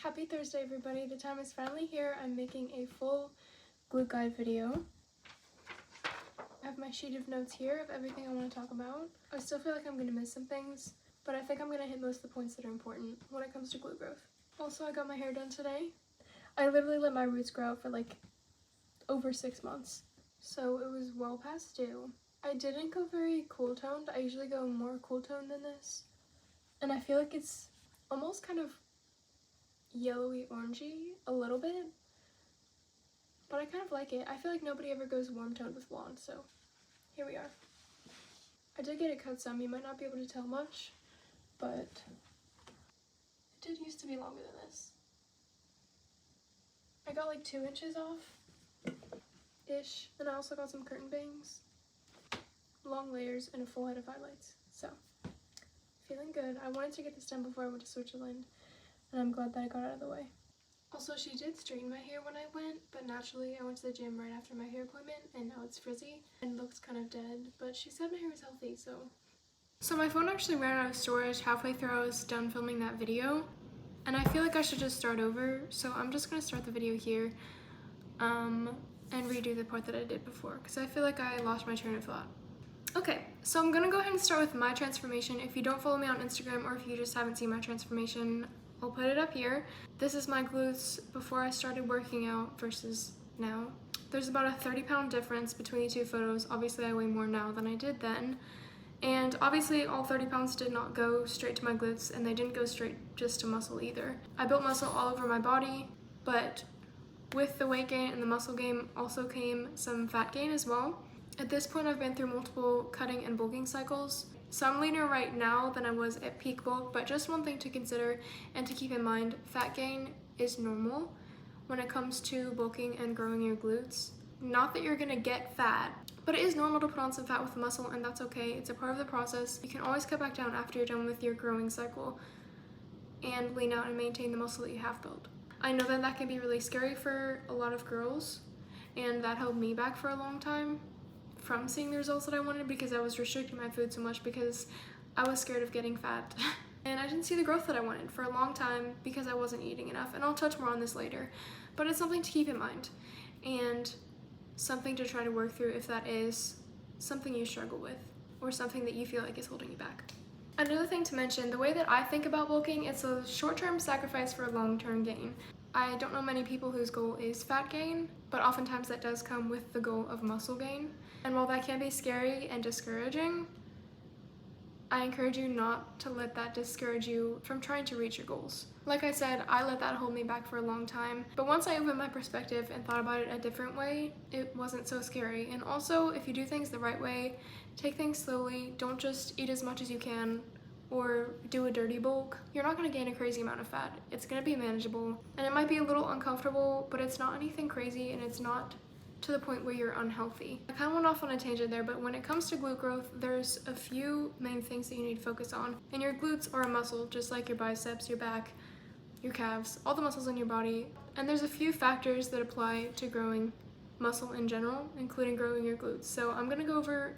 Happy Thursday, everybody. The time is finally here. I'm making a full glute guide video. I have my sheet of notes here of everything I want to talk about. I still feel like I'm going to miss some things, but I think I'm going to hit most of the points that are important when it comes to glute growth. Also, I got my hair done today. I literally let my roots grow out for like over 6 months, so it was well past due. I didn't go very cool toned. I usually go more cool toned than this, and I feel like it's almost kind of yellowy orangey a little bit, but I kind of like it. I feel like nobody ever goes warm toned with blonde, so here we are. I did get it cut some. You might not be able to tell much, but it did used to be longer than this. I got like 2 inches off ish, and I also got some curtain bangs, long layers, and a full head of highlights. So feeling good. I wanted to get this done before I went to Switzerland, and I'm glad that I got out of the way. Also, she did straighten my hair when I went, but naturally I went to the gym right after my hair appointment, and now it's frizzy and looks kind of dead, but she said my hair was healthy, so my phone actually ran out of storage halfway through I was done filming that video, and I feel like I should just start over, so I'm just gonna start the video here and redo the part that I did before, because I feel like I lost my train of thought. Okay, so I'm gonna go ahead and start with my transformation. If you don't follow me on Instagram, or if you just haven't seen my transformation, I'll put it up here. This is my glutes before I started working out versus now. There's about a 30-pound difference between the two photos. Obviously, I weigh more now than I did then. And obviously, all 30 pounds did not go straight to my glutes, and they didn't go straight just to muscle either. I built muscle all over my body, but with the weight gain and the muscle gain also came some fat gain as well. At this point, I've been through multiple cutting and bulking cycles. So I'm leaner right now than I was at peak bulk, but just one thing to consider and to keep in mind, fat gain is normal when it comes to bulking and growing your glutes. Not that you're gonna get fat, but it is normal to put on some fat with muscle, and that's okay. It's a part of the process. You can always cut back down after you're done with your growing cycle and lean out and maintain the muscle that you have built. I know that that can be really scary for a lot of girls, and that held me back for a long time from seeing the results that I wanted, because I was restricting my food so much because I was scared of getting fat. And I didn't see the growth that I wanted for a long time because I wasn't eating enough, and I'll touch more on this later. But it's something to keep in mind and something to try to work through if that is something you struggle with or something that you feel like is holding you back. Another thing to mention, the way that I think about bulking, it's a short-term sacrifice for a long-term gain. I don't know many people whose goal is fat gain, but oftentimes that does come with the goal of muscle gain. And while that can be scary and discouraging, I encourage you not to let that discourage you from trying to reach your goals. Like I said, I let that hold me back for a long time, but once I opened my perspective and thought about it a different way, it wasn't so scary. And also, if you do things the right way, take things slowly, don't just eat as much as you can or do a dirty bulk, you're not going to gain a crazy amount of fat. It's going to be manageable, and it might be a little uncomfortable, but it's not anything crazy, and it's not to the point where you're unhealthy. I kind of went off on a tangent there, but when it comes to glute growth, there's a few main things that you need to focus on. And your glutes are a muscle, just like your biceps, your back, your calves, all the muscles in your body. And there's a few factors that apply to growing muscle in general, including growing your glutes. So I'm gonna go over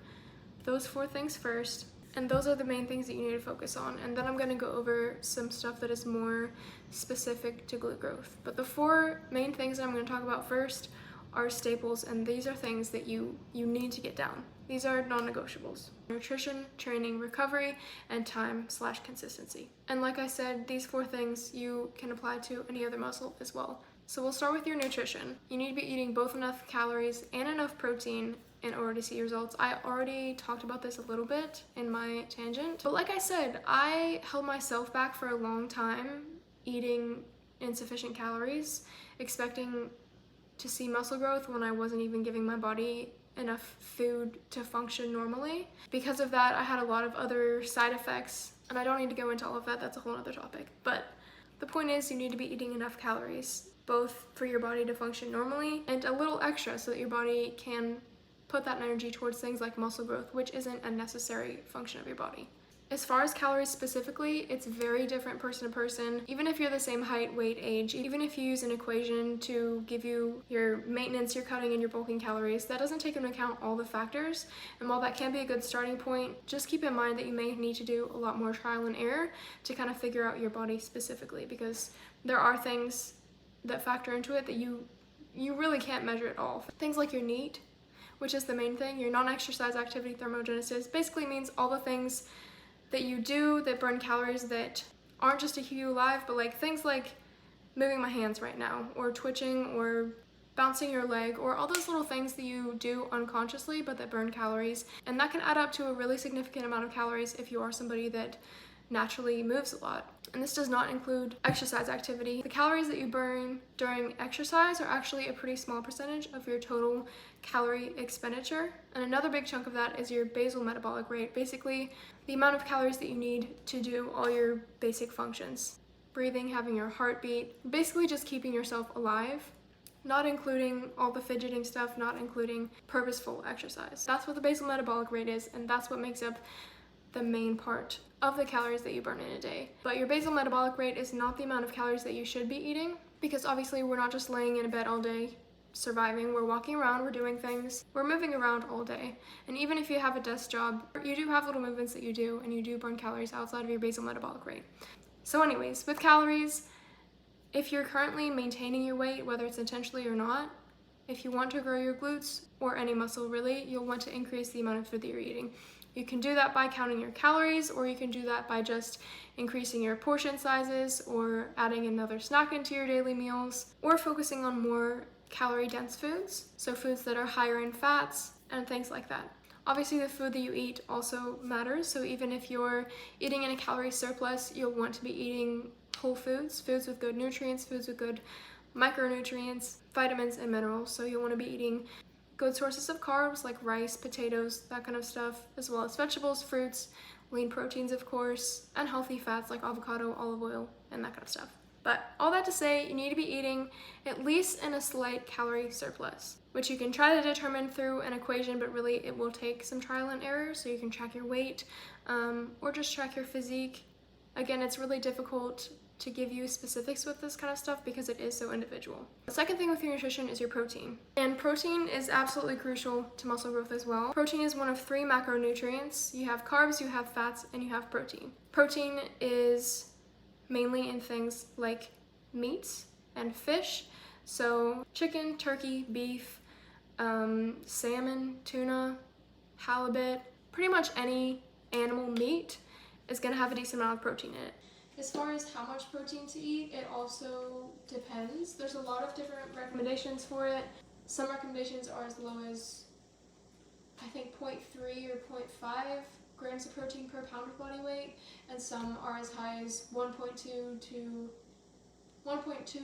those 4 things first, and those are the main things that you need to focus on. And then I'm gonna go over some stuff that is more specific to glute growth. But the 4 main things that I'm gonna talk about first are staples, and these are things that you need to get down. These are non-negotiables: nutrition, training, recovery, and time/consistency. And like I said, these 4 things you can apply to any other muscle as well. So we'll start with your nutrition. You need to be eating both enough calories and enough protein in order to see results. I already talked about this a little bit in my tangent, but like I said, I held myself back for a long time eating insufficient calories, expecting to see muscle growth when I wasn't even giving my body enough food to function normally. Because of that, I had a lot of other side effects, and I don't need to go into all of that, that's a whole other topic. But the point is, you need to be eating enough calories, both for your body to function normally and a little extra so that your body can put that energy towards things like muscle growth, which isn't a necessary function of your body. As far as calories specifically, it's very different person to person. Even if you're the same height, weight, age, even if you use an equation to give you your maintenance, your cutting, and your bulking calories, that doesn't take into account all the factors. And while that can be a good starting point, just keep in mind that you may need to do a lot more trial and error to kind of figure out your body specifically, because there are things that factor into it that you really can't measure at all. Things like your NEAT, which is the main thing, your non-exercise activity thermogenesis, basically means all the things that you do that burn calories that aren't just to keep you alive, but like things like moving my hands right now, or twitching, or bouncing your leg, or all those little things that you do unconsciously but that burn calories. And that can add up to a really significant amount of calories if you are somebody that naturally moves a lot. And this does not include exercise activity. The calories that you burn during exercise are actually a pretty small percentage of your total calorie expenditure. And another big chunk of that is your basal metabolic rate, basically the amount of calories that you need to do all your basic functions. Breathing, having your heart beat, basically just keeping yourself alive, not including all the fidgeting stuff, not including purposeful exercise. That's what the basal metabolic rate is, and that's what makes up the main part of the calories that you burn in a day. But your basal metabolic rate is not the amount of calories that you should be eating, because obviously we're not just laying in a bed all day surviving, we're walking around, we're doing things, we're moving around all day. And even if you have a desk job, you do have little movements that you do, and you do burn calories outside of your basal metabolic rate. So anyways, with calories, if you're currently maintaining your weight, whether it's intentionally or not, if you want to grow your glutes, or any muscle really, you'll want to increase the amount of food that you're eating. You can do that by counting your calories, or you can do that by just increasing your portion sizes, or adding another snack into your daily meals, or focusing on more calorie-dense foods, so foods that are higher in fats and things like that. Obviously, the food that you eat also matters, so even if you're eating in a calorie surplus, you'll want to be eating whole foods, foods with good nutrients, foods with good micronutrients, vitamins, and minerals. So you'll want to be eating good sources of carbs like rice, potatoes, that kind of stuff, as well as vegetables, fruits, lean proteins, of course, and healthy fats like avocado, olive oil, and that kind of stuff. But all that to say, you need to be eating at least in a slight calorie surplus, which you can try to determine through an equation, but really it will take some trial and error, so you can track your weight, or just track your physique. Again, it's really difficult to give you specifics with this kind of stuff because it is so individual. The second thing with your nutrition is your protein. And protein is absolutely crucial to muscle growth as well. Protein is one of 3 macronutrients. You have carbs, you have fats, and you have protein. Protein is mainly in things like meats and fish. So chicken, turkey, beef, salmon, tuna, halibut, pretty much any animal meat is going to have a decent amount of protein in it. As far as how much protein to eat, it also depends. There's a lot of different recommendations for it. Some recommendations are as low as, I think, 0.3 or 0.5 grams of protein per pound of body weight, and some are as high as 1.2 to 1.5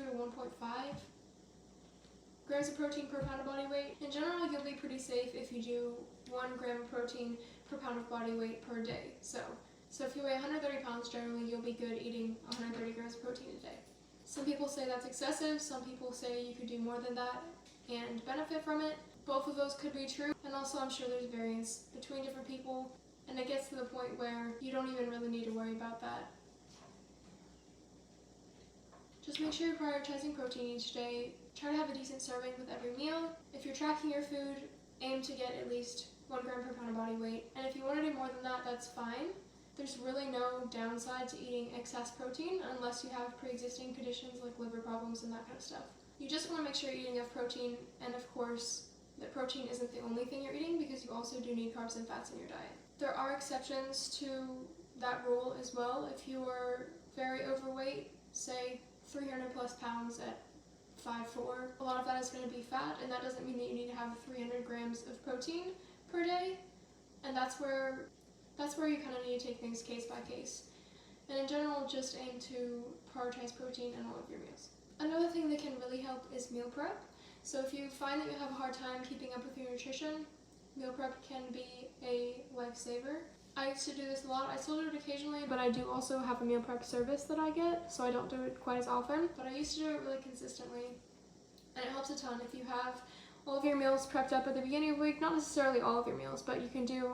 grams of protein per pound of body weight. In general, you'll be pretty safe if you do 1 gram of protein per pound of body weight per day. So if you weigh 130 pounds, generally you'll be good eating 130 grams of protein a day. Some people say that's excessive, some people say you could do more than that and benefit from it. Both of those could be true, and also I'm sure there's variance between different people, and it gets to the point where you don't even really need to worry about that. Just make sure you're prioritizing protein each day. Try to have a decent serving with every meal. If you're tracking your food, aim to get at least 1 gram per pound of body weight, and if you want to do more than that, that's fine. There's really no downside to eating excess protein unless you have pre-existing conditions like liver problems and that kind of stuff. You just want to make sure you're eating enough protein, and of course, that protein isn't the only thing you're eating because you also do need carbs and fats in your diet. There are exceptions to that rule as well. If you are very overweight, say 300 plus pounds at 5'4", a lot of that is going to be fat, and that doesn't mean that you need to have 300 grams of protein per day, and that's where you kind of need to take things case by case. And in general, just aim to prioritize protein in all of your meals. Another thing that can really help is meal prep. So if you find that you have a hard time keeping up with your nutrition, meal prep can be a lifesaver. I used to do this a lot. I still do it occasionally, but I do also have a meal prep service that I get, so I don't do it quite as often. But I used to do it really consistently, and it helps a ton if you have all of your meals prepped up at the beginning of the week. Not necessarily all of your meals, but you can do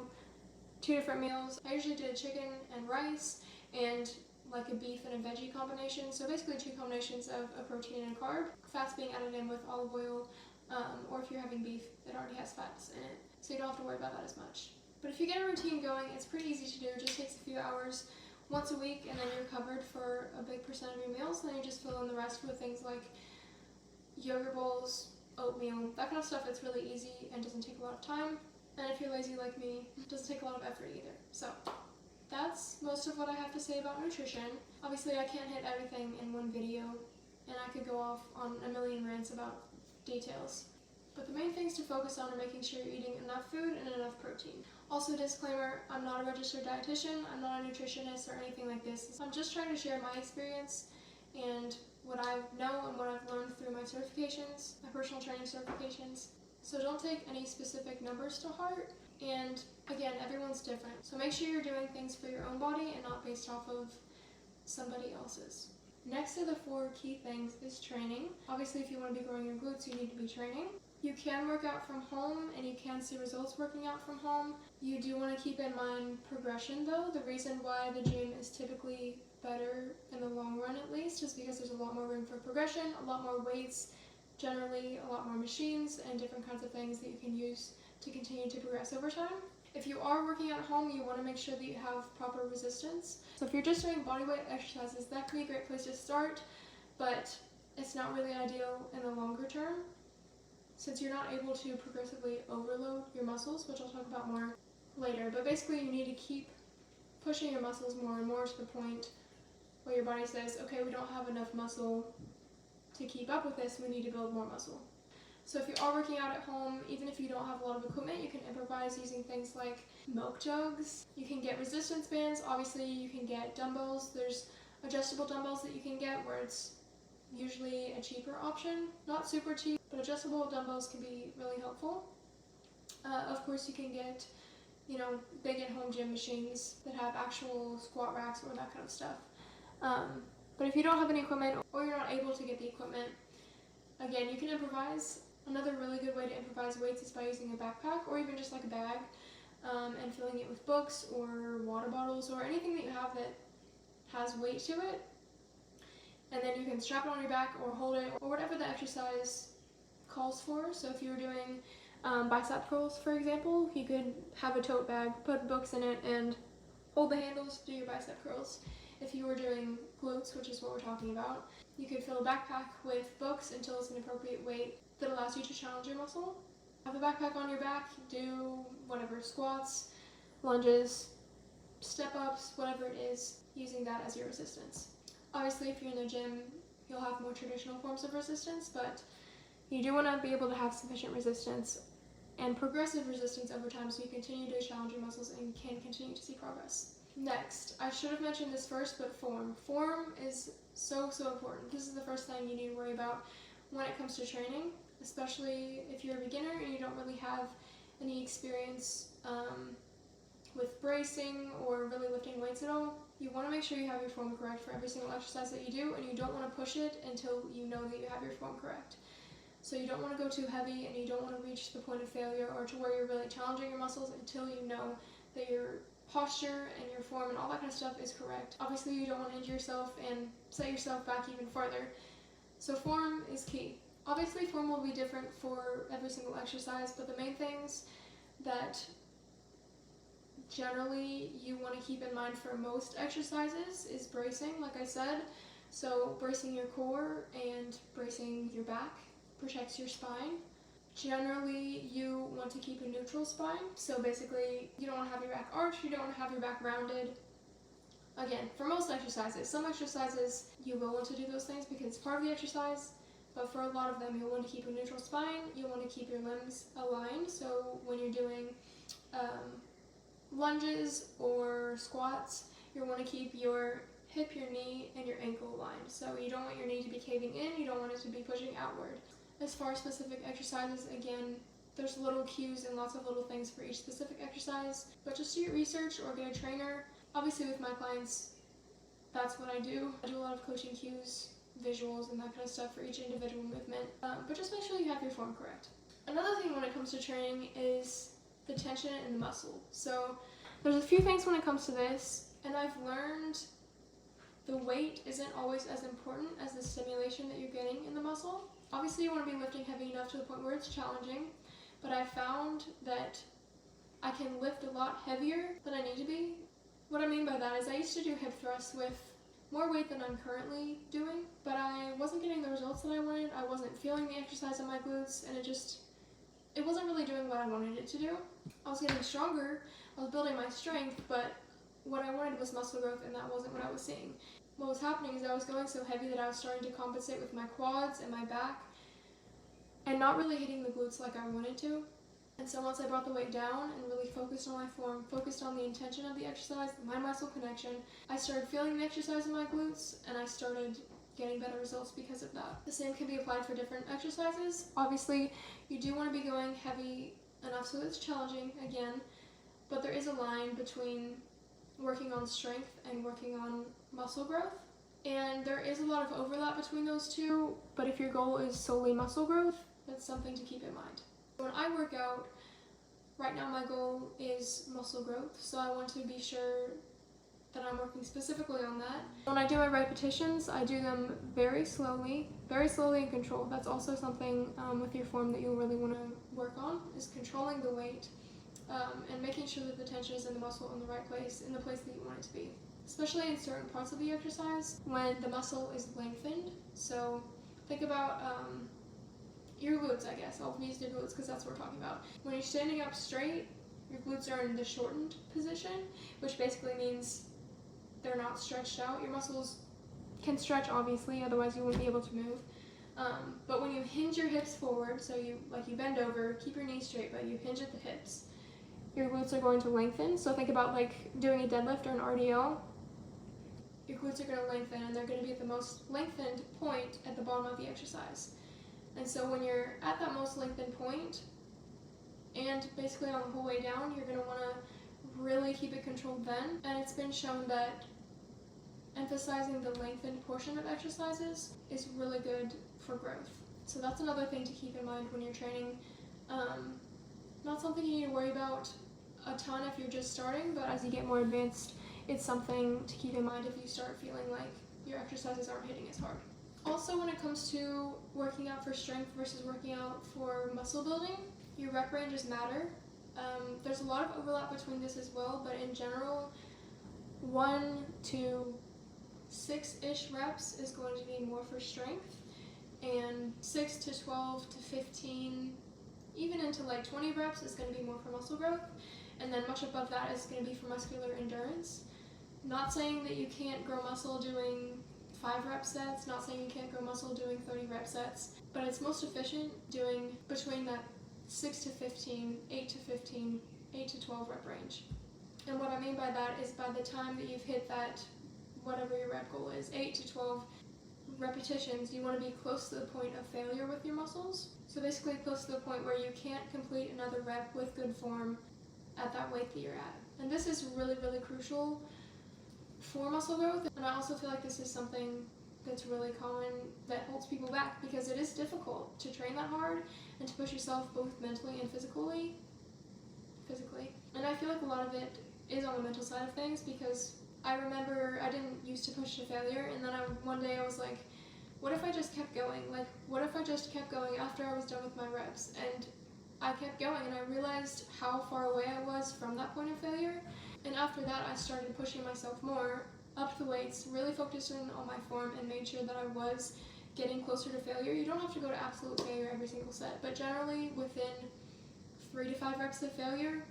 2 different meals. I usually did chicken and rice and like a beef and a veggie combination. So basically 2 combinations of a protein and a carb. Fats being added in with olive oil, or if you're having beef, it already has fats in it. So you don't have to worry about that as much. But if you get a routine going, it's pretty easy to do. It just takes a few hours once a week, and then you're covered for a big percent of your meals. And then you just fill in the rest with things like yogurt bowls, oatmeal, that kind of stuff. It's really easy and doesn't take a lot of time. And if you're lazy like me, it doesn't take a lot of effort either. So that's most of what I have to say about nutrition. Obviously, I can't hit everything in one video, and I could go off on a million rants about details. But the main things to focus on are making sure you're eating enough food and enough protein. Also, disclaimer, I'm not a registered dietitian, I'm not a nutritionist or anything like this. I'm just trying to share my experience and what I know and what I've learned through my certifications, my personal training certifications. So don't take any specific numbers to heart. And again, everyone's different. So make sure you're doing things for your own body and not based off of somebody else's. Next to the 4 key things is training. Obviously, if you want to be growing your glutes, you need to be training. You can work out from home and you can see results working out from home. You do want to keep in mind progression though. The reason why the gym is typically better in the long run at least is because there's a lot more room for progression, a lot more weights, generally a lot more machines and different kinds of things that you can use to continue to progress over time. If you are working at home, you want to make sure that you have proper resistance. So if you're just doing bodyweight exercises, that can be a great place to start, but it's not really ideal in the longer term since you're not able to progressively overload your muscles, which I'll talk about more later. But basically, you need to keep pushing your muscles more and more to the point where your body says, okay, we don't have enough muscle to keep up with this, we need to build more muscle. So if you are working out at home, even if you don't have a lot of equipment, you can improvise using things like milk jugs. You can get resistance bands. Obviously, you can get dumbbells. There's adjustable dumbbells that you can get where it's usually a cheaper option. Not super cheap, but adjustable dumbbells can be really helpful. Of course, you can get, big at-home gym machines that have actual squat racks or that kind of stuff. But if you don't have any equipment or you're not able to get the equipment, again, you can improvise. Another really good way to improvise weights is by using a backpack or even just like a bag and filling it with books or water bottles or anything that you have that has weight to it. And then you can strap it on your back or hold it or whatever the exercise calls for. So if you were doing bicep curls, for example, you could have a tote bag, put books in it, and hold the handles to do your bicep curls. If you were doing glutes, which is what we're talking about, you could fill a backpack with books until it's an appropriate weight that allows you to challenge your muscle. Have a backpack on your back, do whatever, squats, lunges, step-ups, whatever it is, using that as your resistance. Obviously, if you're in the gym, you'll have more traditional forms of resistance, but you do want to be able to have sufficient resistance and progressive resistance over time so you continue to challenge your muscles and can continue to see progress. Next, I should have mentioned this first, but form. Form is so important. This is the first thing you need to worry about when it comes to training, especially if you're a beginner and you don't really have any experience with bracing or really lifting weights at all. You want to make sure you have your form correct for every single exercise that you do, and you don't want to push it until you know that you have your form correct. So you don't want to go too heavy and you don't want to reach the point of failure or to where you're really challenging your muscles until you know that your posture and your form and all that kind of stuff is correct. Obviously, you don't want to injure yourself and set yourself back even further. So form is key. Obviously, form will be different for every single exercise, but the main things that generally you want to keep in mind for most exercises is bracing, like I said. So bracing your core and bracing your back protects your spine. Generally, you want to keep a neutral spine. So basically, you don't want to have your back arched, you don't want to have your back rounded. Again, for most exercises, some exercises you will want to do those things because it's part of the exercise, but for a lot of them, you'll want to keep a neutral spine, you'll want to keep your limbs aligned. So when you're doing lunges or squats, you'll want to keep your hip, your knee, and your ankle aligned. So you don't want your knee to be caving in, you don't want it to be pushing outward. As far as specific exercises, again, there's little cues and lots of little things for each specific exercise, but just do your research or get a trainer. Obviously with my clients, that's what I do. I do a lot of coaching cues, visuals, and that kind of stuff for each individual movement, but just make sure you have your form correct. Another thing when it comes to training is the tension in the muscle. So there's a few things when it comes to this, and I've learned the weight isn't always as important as the stimulation that you're getting in the muscle. Obviously, you want to be lifting heavy enough to the point where it's challenging, but I found that I can lift a lot heavier than I need to be What I mean by that is I used to do hip thrusts with more weight than I'm currently doing, but I wasn't getting the results that I wanted. I wasn't feeling the exercise in my glutes, and it wasn't really doing what I wanted it to do. I was getting stronger, I was building my strength, but what I wanted was muscle growth, and that wasn't what I was seeing. What was happening is I was going so heavy that I was starting to compensate with my quads and my back, and not really hitting the glutes like I wanted to. And so once I brought the weight down and really focused on my form, focused on the intention of the exercise, the mind-muscle connection, I started feeling the exercise in my glutes, and I started getting better results because of that. The same can be applied for different exercises. Obviously, you do want to be going heavy enough so it's challenging, again, but there is a line between working on strength and working on muscle growth. And there is a lot of overlap between those two, but if your goal is solely muscle growth, that's something to keep in mind. When I work out, right now my goal is muscle growth, so I want to be sure that I'm working specifically on that. When I do my repetitions, I do them very slowly and controlled. That's also something with your form that you'll really want to work on, is controlling the weight and making sure that the tension is in the muscle in the right place, in the place that you want it to be. Especially in certain parts of the exercise when the muscle is lengthened. So think about your glutes, I guess. I'll use your glutes because that's what we're talking about. When you're standing up straight, your glutes are in the shortened position, which basically means they're not stretched out. Your muscles can stretch, obviously, otherwise you wouldn't be able to move. But when you hinge your hips forward, so you bend over, keep your knees straight, but you hinge at the hips, your glutes are going to lengthen. So think about like doing a deadlift or an RDL. Your glutes are going to lengthen, and they're going to be at the most lengthened point at the bottom of the exercise. And so when you're at that most lengthened point, and basically on the whole way down, you're going to want to really keep it controlled then. And it's been shown that emphasizing the lengthened portion of exercises is really good for growth. So that's another thing to keep in mind when you're training. Not something you need to worry about a ton if you're just starting, but as you get more advanced, it's something to keep in mind if you start feeling like your exercises aren't hitting as hard. Also, when it comes to working out for strength versus working out for muscle building, your rep ranges matter. There's a lot of overlap between this as well, but in general, 1 to 6-ish reps is going to be more for strength, and 6 to 12 to 15, even into like 20 reps is going to be more for muscle growth, and then much above that is going to be for muscular endurance. Not saying that you can't grow muscle doing 5 rep sets, not saying you can't grow muscle doing 30 rep sets, but it's most efficient doing between that 6 to 15, 8 to 15, 8 to 12 rep range. And what I mean by that is by the time that you've hit that, whatever your rep goal is, 8 to 12 repetitions, you want to be close to the point of failure with your muscles. So basically close to the point where you can't complete another rep with good form at that weight that you're at. And this is really, really crucial for muscle growth. And I also feel like this is something that's really common that holds people back, because it is difficult to train that hard and to push yourself both mentally and physically. And I feel like a lot of it is on the mental side of things, because I remember I didn't used to push to failure, and then one day I was like, what if I just kept going? Like, what if I just kept going after I was done with my reps? And I kept going, and I realized how far away I was from that point of failure. And after that, I started pushing myself more, upped the weights, really focused on my form, and made sure that I was getting closer to failure. You don't have to go to absolute failure every single set, but generally within 3 to 5 reps of failure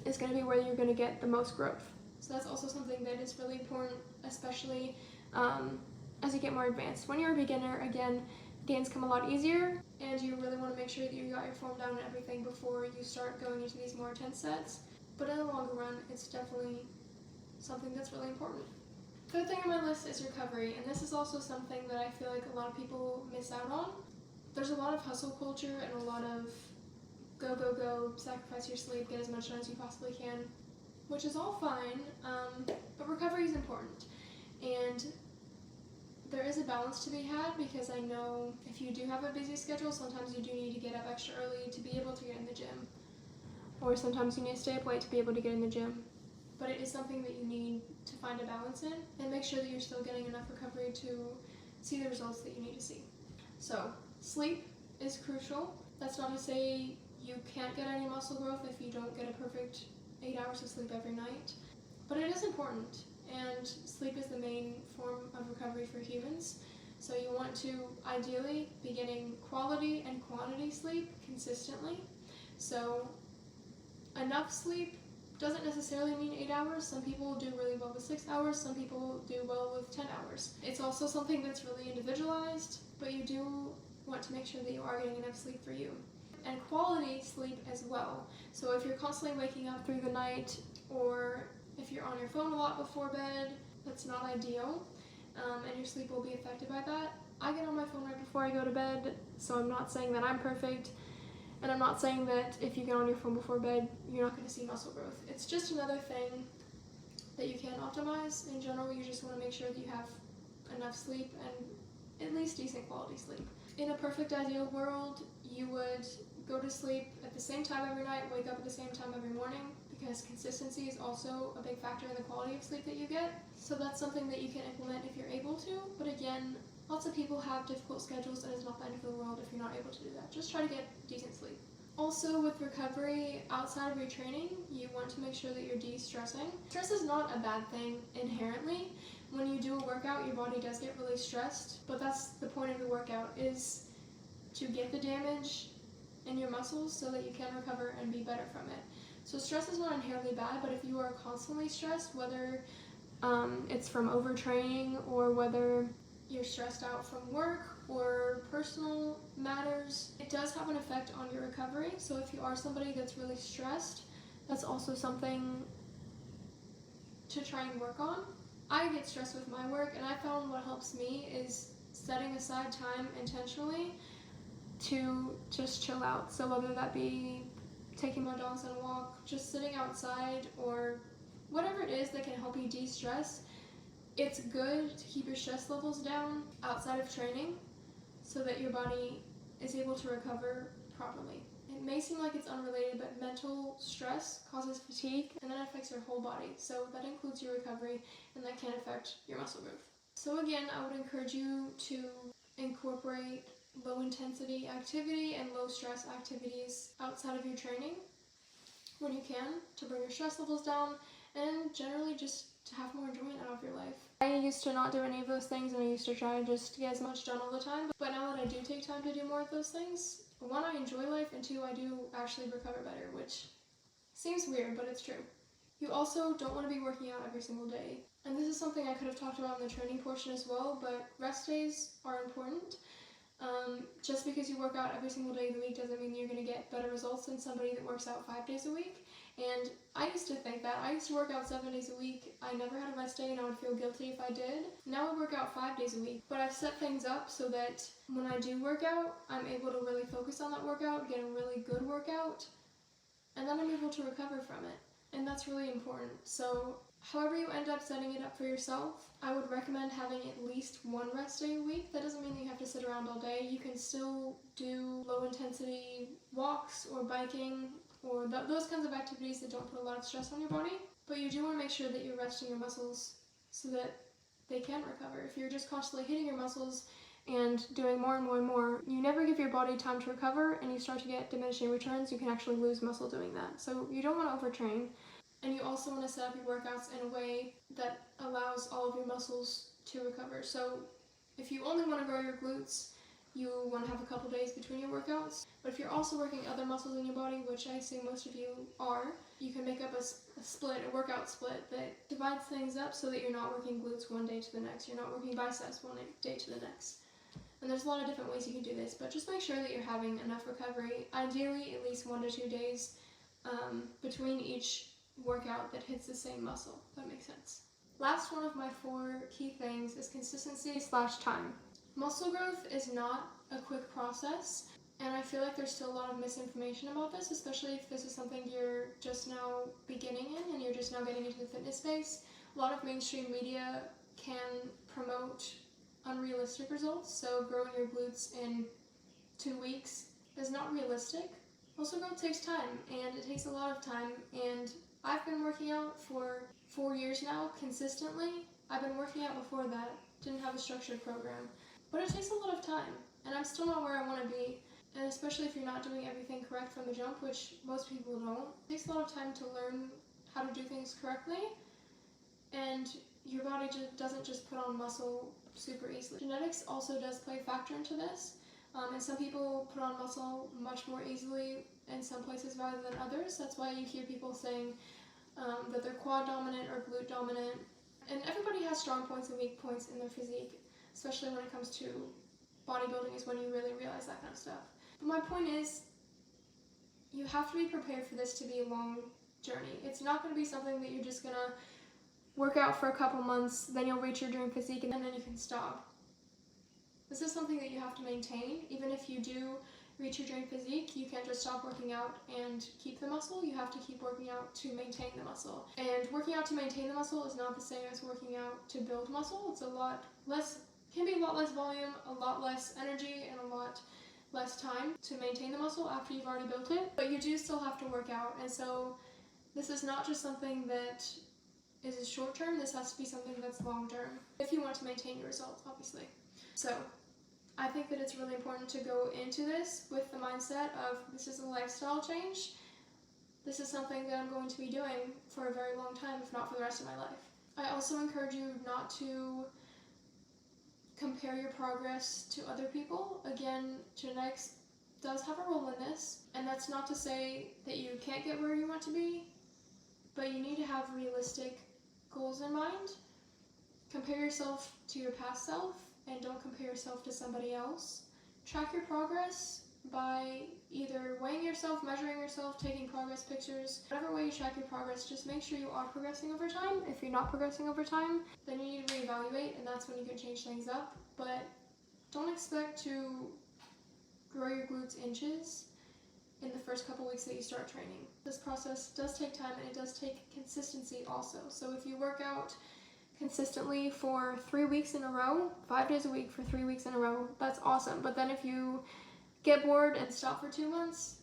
is going to be where you're going to get the most growth. So that's also something that is really important, especially as you get more advanced. When you're a beginner, again, gains come a lot easier, and you really want to make sure that you got your form down and everything before you start going into these more intense sets. But in the longer run, it's definitely something that's really important. Third thing on my list is recovery, and this is also something that I feel like a lot of people miss out on. There's a lot of hustle culture and a lot of go, go, go, sacrifice your sleep, get as much done as you possibly can, which is all fine, but recovery is important. And there is a balance to be had, because I know if you do have a busy schedule, sometimes you do need to get up extra early to be able to get in the gym. Or sometimes you need to stay up late to be able to get in the gym. But it is something that you need to find a balance in, and make sure that you're still getting enough recovery to see the results that you need to see. So, sleep is crucial. That's not to say you can't get any muscle growth if you don't get a perfect 8 hours of sleep every night. but it is important, and sleep is the main form of recovery for humans. So you want to ideally be getting quality and quantity sleep consistently. So enough sleep doesn't necessarily mean 8 hours. Some people do really well with 6 hours, some people do well with 10 hours. It's also something that's really individualized, but you do want to make sure that you are getting enough sleep for you. And quality sleep as well. So if you're constantly waking up through the night, or if you're on your phone a lot before bed, that's not ideal, and your sleep will be affected by that. I get on my phone right before I go to bed, so I'm not saying that I'm perfect, and I'm not saying that if you get on your phone before bed, you're not going to see muscle growth. It's just another thing that you can optimize. In general, you just want to make sure that you have enough sleep and at least decent quality sleep. In a perfect ideal world, you would go to sleep at the same time every night, wake up at the same time every morning, because consistency is also a big factor in the quality of sleep that you get. So that's something that you can implement if you're able to, but again, lots of people have difficult schedules, and it's not the end of the world if you're not able to do that. Just try to get decent sleep. Also, with recovery outside of your training, you want to make sure that you're de-stressing. Stress is not a bad thing inherently. When you do a workout, your body does get really stressed, but that's the point of the workout, is to get the damage in your muscles so that you can recover and be better from it. So stress is not inherently bad, but if you are constantly stressed, whether it's from overtraining or whether you're stressed out from work or personal matters, it does have an effect on your recovery. So if you are somebody that's really stressed, that's also something to try and work on. I get stressed with my work, and I found what helps me is setting aside time intentionally to just chill out. So whether that be taking my dogs on a walk, just sitting outside, or whatever it is that can help you de-stress, it's good to keep your stress levels down outside of training so that your body is able to recover properly. It may seem like it's unrelated, but mental stress causes fatigue, and that affects your whole body. So that includes your recovery, and that can affect your muscle growth. So again, I would encourage you to incorporate low intensity activity and low stress activities outside of your training when you can, to bring your stress levels down and generally just to have more enjoyment out of your life. I used to not do any of those things, and I used to try to just get as much done all the time, but now that I do take time to do more of those things, one, I enjoy life, and two, I do actually recover better, which seems weird, but it's true. You also don't want to be working out every single day. And this is something I could have talked about in the training portion as well, but rest days are important. Just because you work out every single day of the week doesn't mean you're going to get better results than somebody that works out 5 days a week. And I used to think that. I used to work out 7 days a week. I never had a rest day, and I would feel guilty if I did. Now I work out 5 days a week, but I've set things up so that when I do work out, I'm able to really focus on that workout, get a really good workout, and then I'm able to recover from it. And that's really important. So however you end up setting it up for yourself, I would recommend having at least 1 rest day a week. That doesn't mean that you have to sit around all day. You can still do low intensity walks or biking or those kinds of activities that don't put a lot of stress on your body. But you do want to make sure that you're resting your muscles so that they can recover. If you're just constantly hitting your muscles and doing more and more and more, you never give your body time to recover, and you start to get diminishing returns. You can actually lose muscle doing that. So you don't want to overtrain. And you also want to set up your workouts in a way that allows all of your muscles to recover. So if you only want to grow your glutes, you want to have a couple days between your workouts. But if you're also working other muscles in your body, which I assume most of you are, you can make up a workout split that divides things up so that you're not working glutes one day to the next. You're not working biceps one day to the next. And there's a lot of different ways you can do this, but just make sure that you're having enough recovery, ideally at least 1 to 2 days between each workout that hits the same muscle, if that makes sense. Last one of my 4 key things is consistency/time. Muscle growth is not a quick process, and I feel like there's still a lot of misinformation about this, especially if this is something you're just now beginning in and you're just now getting into the fitness space. A lot of mainstream media can promote unrealistic results, so growing your glutes in 2 weeks is not realistic. Muscle growth takes time, and it takes a lot of time, and I've been working out for 4 years now, consistently. I've been working out before that, didn't have a structured program. But it takes a lot of time, and I'm still not where I want to be. And especially if you're not doing everything correct from the jump, which most people don't. It takes a lot of time to learn how to do things correctly. and your body doesn't just put on muscle super easily. Genetics also does play a factor into this, and some people put on muscle much more easily in some places rather than others. That's why you hear people saying that they're quad dominant or glute dominant. And everybody has strong points and weak points in their physique, especially when it comes to bodybuilding is when you really realize that kind of stuff. But my point is, you have to be prepared for this to be a long journey. It's not going to be something that you're just going to work out for a couple months, then you'll reach your dream physique, and then you can stop. This is something that you have to maintain. Even if you do reach your dream physique, you can't just stop working out and keep the muscle. You have to keep working out to maintain the muscle. And working out to maintain the muscle is not the same as working out to build muscle. It's a lot less, can be a lot less volume, a lot less energy, and a lot less time to maintain the muscle after you've already built it. But you do still have to work out. And so this is not just something that is short term, this has to be something that's long term if you want to maintain your results, obviously. So I think that it's really important to go into this with the mindset of this is a lifestyle change. This is something that I'm going to be doing for a very long time, if not for the rest of my life. I also encourage you not to compare your progress to other people. Again, genetics does have a role in this, and that's not to say that you can't get where you want to be, but you need to have realistic goals in mind. Compare yourself to your past self, and don't compare yourself to somebody else. Track your progress by either weighing yourself, measuring yourself, taking progress pictures. Whatever way you track your progress, just make sure you are progressing over time. If you're not progressing over time, then you need to reevaluate, and that's when you can change things up. But don't expect to grow your glutes inches in the first couple weeks that you start training. This process does take time, and it does take consistency also. So if you work out consistently for 3 weeks in a row, 5 days a week for 3 weeks in a row, that's awesome. But then if you get bored and stop for 2 months,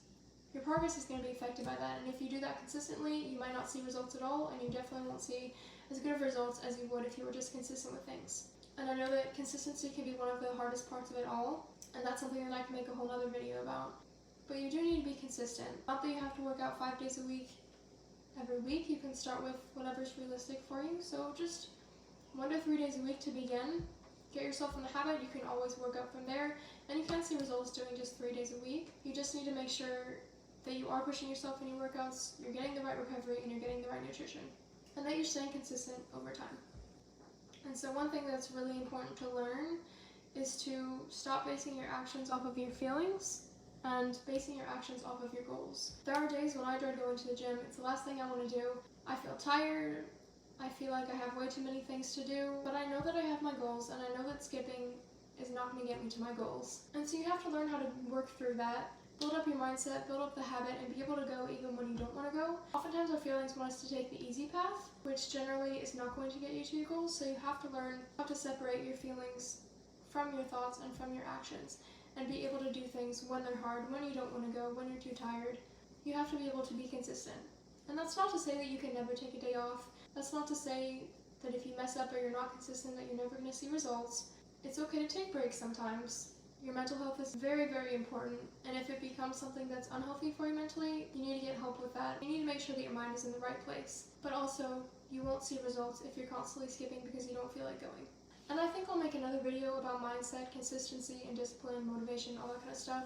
your progress is going to be affected by that. And if you do that consistently, you might not see results at all, and you definitely won't see as good of results as you would if you were just consistent with things. And I know that consistency can be one of the hardest parts of it all, and that's something that I can make a whole other video about. But you do need to be consistent. Not that you have to work out 5 days a week every week. You can start with whatever's realistic for you. So just 1 to 3 days a week to begin. Get yourself in the habit. You can always work up from there, and you can see results doing just 3 days a week. You just need to make sure that you are pushing yourself in your workouts, you're getting the right recovery, and you're getting the right nutrition, and that you're staying consistent over time. And so one thing that's really important to learn is to stop basing your actions off of your feelings and basing your actions off of your goals. There are days when I dread going to the gym. It's the last thing I want to do. I feel tired. I feel like I have way too many things to do, but I know that I have my goals, and I know that skipping is not going to get me to my goals. And so you have to learn how to work through that, build up your mindset, build up the habit, and be able to go even when you don't want to go. Oftentimes our feelings want us to take the easy path, which generally is not going to get you to your goals, so you have to learn how to separate your feelings from your thoughts and from your actions, and be able to do things when they're hard, when you don't want to go, when you're too tired. You have to be able to be consistent. And that's not to say that you can never take a day off. That's not to say that if you mess up or you're not consistent that you're never going to see results. It's okay to take breaks sometimes. Your mental health is very, very important, and if it becomes something that's unhealthy for you mentally, you need to get help with that. You need to make sure that your mind is in the right place. But also, you won't see results if you're constantly skipping because you don't feel like going. And I think I'll make another video about mindset, consistency, and discipline, motivation, all that kind of stuff.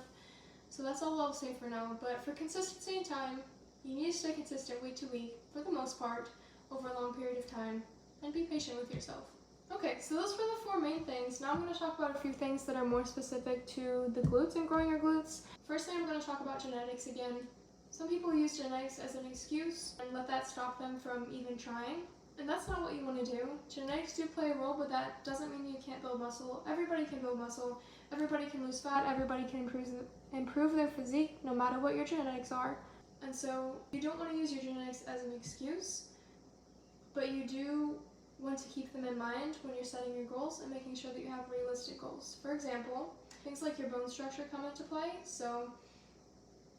So that's all I'll say for now. But for consistency and time, you need to stay consistent week to week, for the most part, over a long period of time, and be patient with yourself. Okay, so those were the 4 main things. Now I'm going to talk about a few things that are more specific to the glutes and growing your glutes. Firstly, I'm going to talk about genetics again. Some people use genetics as an excuse and let that stop them from even trying. And that's not what you want to do. Genetics do play a role, but that doesn't mean you can't build muscle. Everybody can build muscle. Everybody can lose fat. Everybody can improve their physique, no matter what your genetics are. And so you don't want to use your genetics as an excuse, but you do want to keep them in mind when you're setting your goals and making sure that you have realistic goals. For example, things like your bone structure come into play. So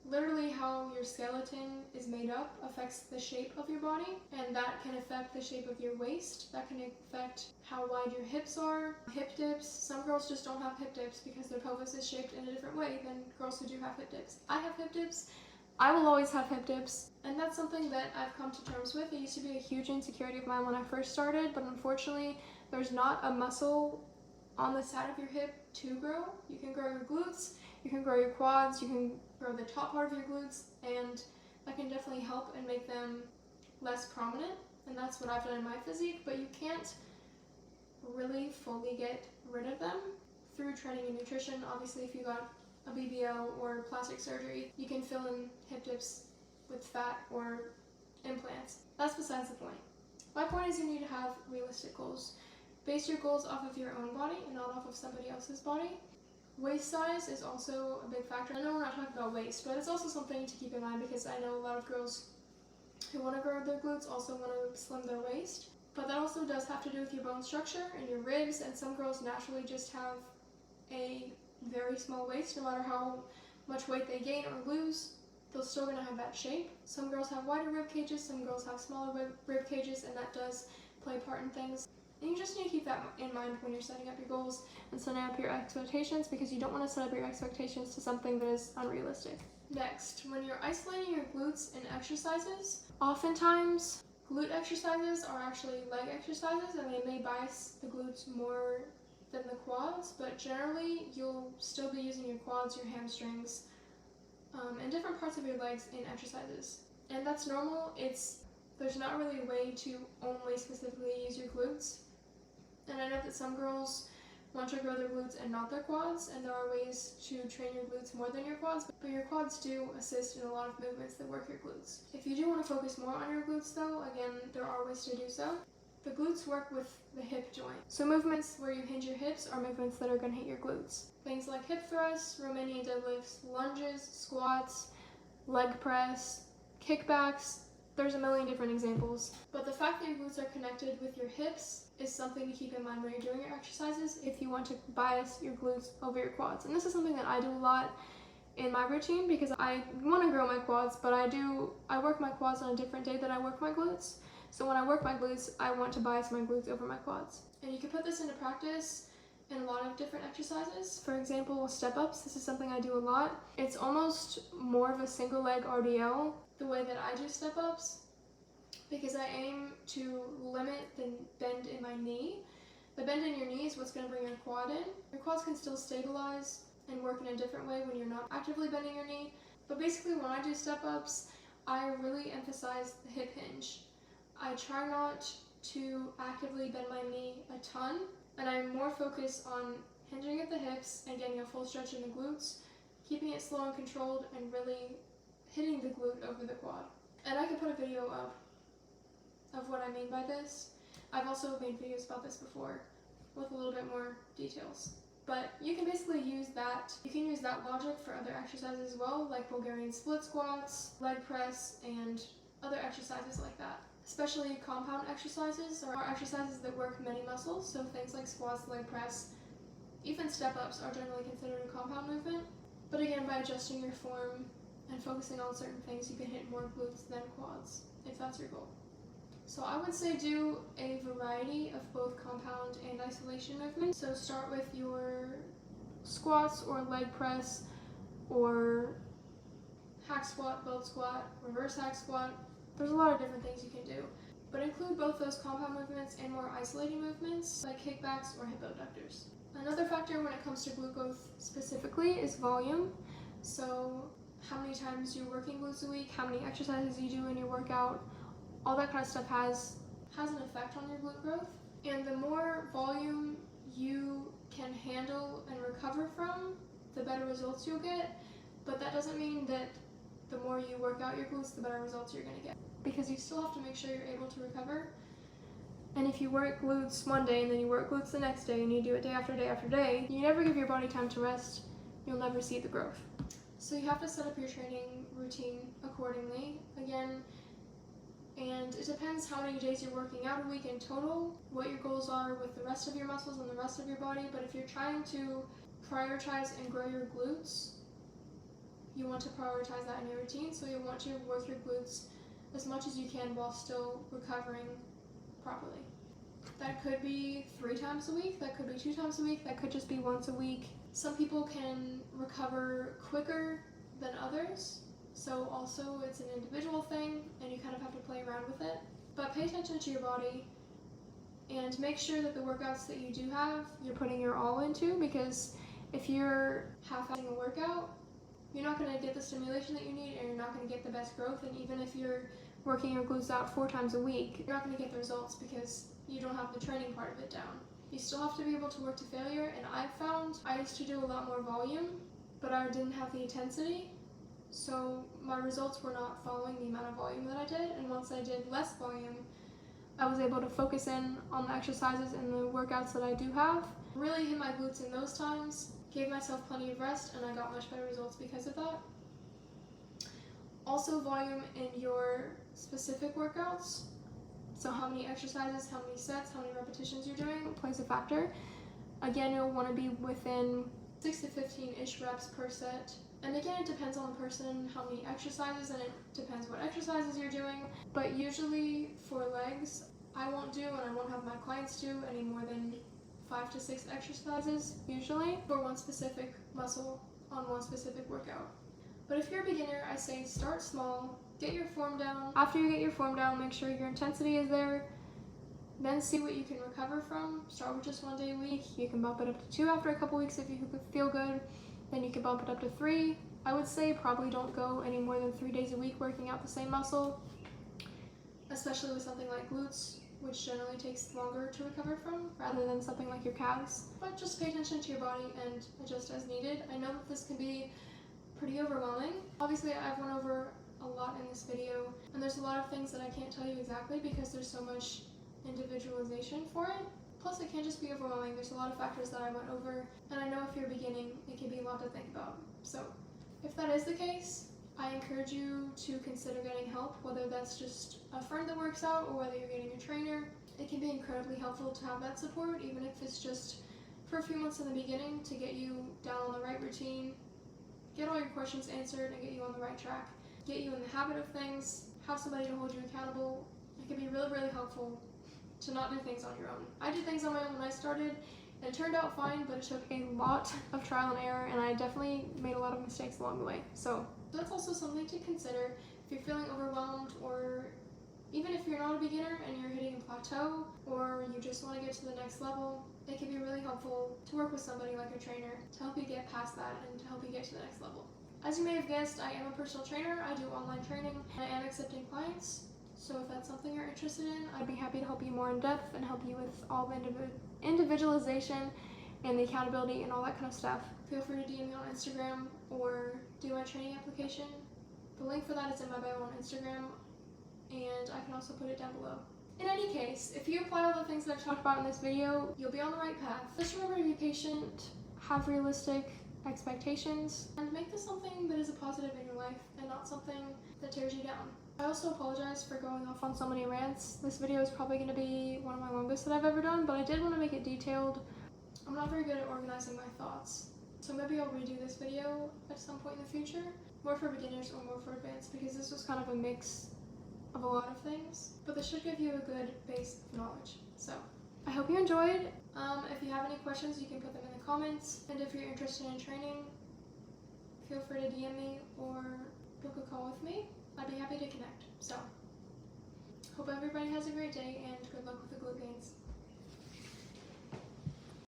literally how your skeleton is made up affects the shape of your body, and that can affect the shape of your waist. That can affect how wide your hips are. Hip dips, some girls just don't have hip dips because their pelvis is shaped in a different way than girls who do have hip dips. I have hip dips, I will always have hip dips, and that's something that I've come to terms with. It used to be a huge insecurity of mine when I first started, but unfortunately, there's not a muscle on the side of your hip to grow. You can grow your glutes, you can grow your quads, you can grow the top part of your glutes, and that can definitely help and make them less prominent, and that's what I've done in my physique, but you can't really fully get rid of them through training and nutrition. Obviously, if you got a BBL or plastic surgery, you can fill in hip dips with fat or implants. That's besides the point. My point is you need to have realistic goals. Base your goals off of your own body and not off of somebody else's body. Waist size is also a big factor. I know we're not talking about waist, but it's also something to keep in mind because I know a lot of girls who want to grow their glutes also want to slim their waist. But that also does have to do with your bone structure and your ribs, and some girls naturally just have a very small waist. No matter how much weight they gain or lose, they're still going to have that shape. Some girls have wider rib cages, some girls have smaller rib cages, and that does play a part in things. And you just need to keep that in mind when you're setting up your goals and setting up your expectations, because you don't want to set up your expectations to something that is unrealistic. Next, when you're isolating your glutes in exercises, oftentimes glute exercises are actually leg exercises, and they may bias the glutes more than the quads, but generally you'll still be using your quads, your hamstrings, and different parts of your legs in exercises. And that's normal. There's not really a way to only specifically use your glutes. And I know that some girls want to grow their glutes and not their quads, and there are ways to train your glutes more than your quads, but your quads do assist in a lot of movements that work your glutes. If you do want to focus more on your glutes though, again, there are ways to do so. The glutes work with the hip joint. So movements where you hinge your hips are movements that are going to hit your glutes. Things like hip thrusts, Romanian deadlifts, lunges, squats, leg press, kickbacks. There's a million different examples. But the fact that your glutes are connected with your hips is something to keep in mind when you're doing your exercises if you want to bias your glutes over your quads. And this is something that I do a lot in my routine because I want to grow my quads, but I work my quads on a different day that I work my glutes. So when I work my glutes, I want to bias my glutes over my quads. And you can put this into practice in a lot of different exercises. For example, step-ups. This is something I do a lot. It's almost more of a single leg RDL, the way that I do step-ups, because I aim to limit the bend in my knee. The bend in your knee is what's going to bring your quad in. Your quads can still stabilize and work in a different way when you're not actively bending your knee. But basically when I do step-ups, I really emphasize the hip hinge. I try not to actively bend my knee a ton, and I'm more focused on hinging at the hips and getting a full stretch in the glutes, keeping it slow and controlled, and really hitting the glute over the quad. And I can put a video up of what I mean by this. I've also made videos about this before with a little bit more details. But you can basically use that. You can use that logic for other exercises as well, like Bulgarian split squats, leg press, and other exercises like that. Especially compound exercises or exercises that work many muscles, so things like squats, leg press, even step-ups are generally considered a compound movement. But again, by adjusting your form and focusing on certain things, you can hit more glutes than quads, if that's your goal. So I would say do a variety of both compound and isolation movements. So start with your squats or leg press or hack squat, boat squat, reverse hack squat. There's a lot of different things you can do, but include both those compound movements and more isolating movements like kickbacks or hip abductors. Another factor when it comes to glute growth specifically is volume. So how many times you're working glutes a week, how many exercises you do in your workout, all that kind of stuff has an effect on your glute growth. And the more volume you can handle and recover from, the better results you'll get. But that doesn't mean that the more you work out your glutes, the better results you're going to get. Because you still have to make sure you're able to recover. And if you work glutes one day and then you work glutes the next day and you do it day after day after day, you never give your body time to rest, you'll never see the growth. So you have to set up your training routine accordingly. Again, and it depends how many days you're working out a week in total, what your goals are with the rest of your muscles and the rest of your body. But if you're trying to prioritize and grow your glutes, you want to prioritize that in your routine. So you want to work your glutes as much as you can while still recovering properly. That could be 3 times a week, that could be 2 times a week, that could just be once a week. Some people can recover quicker than others. So also it's an individual thing and you kind of have to play around with it. But pay attention to your body and make sure that the workouts that you do have, you're putting your all into, because if you're half-assing a workout, you're not going to get the stimulation that you need and you're not going to get the best growth. And even if you're working your glutes out 4 times a week, you're not going to get the results because you don't have the training part of it down. You still have to be able to work to failure, and I've found I used to do a lot more volume, but I didn't have the intensity, so my results were not following the amount of volume that I did. And once I did less volume, I was able to focus in on the exercises and the workouts that I do have, really hit my glutes in those times, gave myself plenty of rest, and I got much better results because of that. Also, volume in your specific workouts. So how many exercises, how many sets, how many repetitions you're doing plays a factor. Again, you'll want to be within 6 to 15-ish reps per set. And again, it depends on the person, how many exercises, and it depends what exercises you're doing. But usually for legs, I won't do, and I won't have my clients do, any more than 5 to 6 exercises, usually, for one specific muscle on one specific workout. But if you're a beginner, I say start small, get your form down. After you get your form down, make sure your intensity is there, then see what you can recover from. Start with just 1 day a week. You can bump it up to 2 after a couple weeks if you feel good. Then you can bump it up to 3. I would say probably don't go any more than 3 days a week working out the same muscle, especially with something like glutes, which generally takes longer to recover from rather than something like your calves. But just pay attention to your body and adjust as needed. I know that this can be pretty overwhelming. Obviously, I've went over a lot in this video, and there's a lot of things that I can't tell you exactly because there's so much individualization for it. Plus, it can just be overwhelming. There's a lot of factors that I went over, and I know if you're beginning, it can be a lot to think about. So if that is the case, I encourage you to consider getting help, whether that's just a friend that works out or whether you're getting a trainer. It can be incredibly helpful to have that support, even if it's just for a few months in the beginning to get you down on the right routine, get all your questions answered, and get you on the right track, get you in the habit of things, have somebody to hold you accountable. It can be really, really helpful to not do things on your own. I did things on my own when I started, and it turned out fine, but it took a lot of trial and error, and I definitely made a lot of mistakes along the way. So that's also something to consider if you're feeling overwhelmed, or even if you're not a beginner and you're hitting a plateau, or you just want to get to the next level. It can be really helpful to work with somebody like a trainer to help you get past that and to help you get to the next level. As you may have guessed, I am a personal trainer. I do online training, and I am accepting clients. So if that's something you're interested in, I'd be happy to help you more in depth and help you with all the individualization and the accountability and all that kind of stuff. Feel free to DM me on Instagram or do my training application. The link for that is in my bio on Instagram, and I can also put it down below. In any case, if you apply all the things that I've talked about in this video, you'll be on the right path. Just remember to be patient, have realistic expectations, and make this something that is a positive in your life and not something that tears you down. I also apologize for going off on so many rants. This video is probably going to be one of my longest that I've ever done, but I did want to make it detailed. I'm not very good at organizing my thoughts, so maybe I'll redo this video at some point in the future, more for beginners or more for advanced, because this was kind of a mix of a lot of things, but this should give you a good base of knowledge. So I hope you enjoyed. If you have any questions, you can put them in the comments, and if you're interested in training, feel free to DM me or book a call with me. I'd be happy to connect. So hope everybody has a great day, and good luck with the glute gains.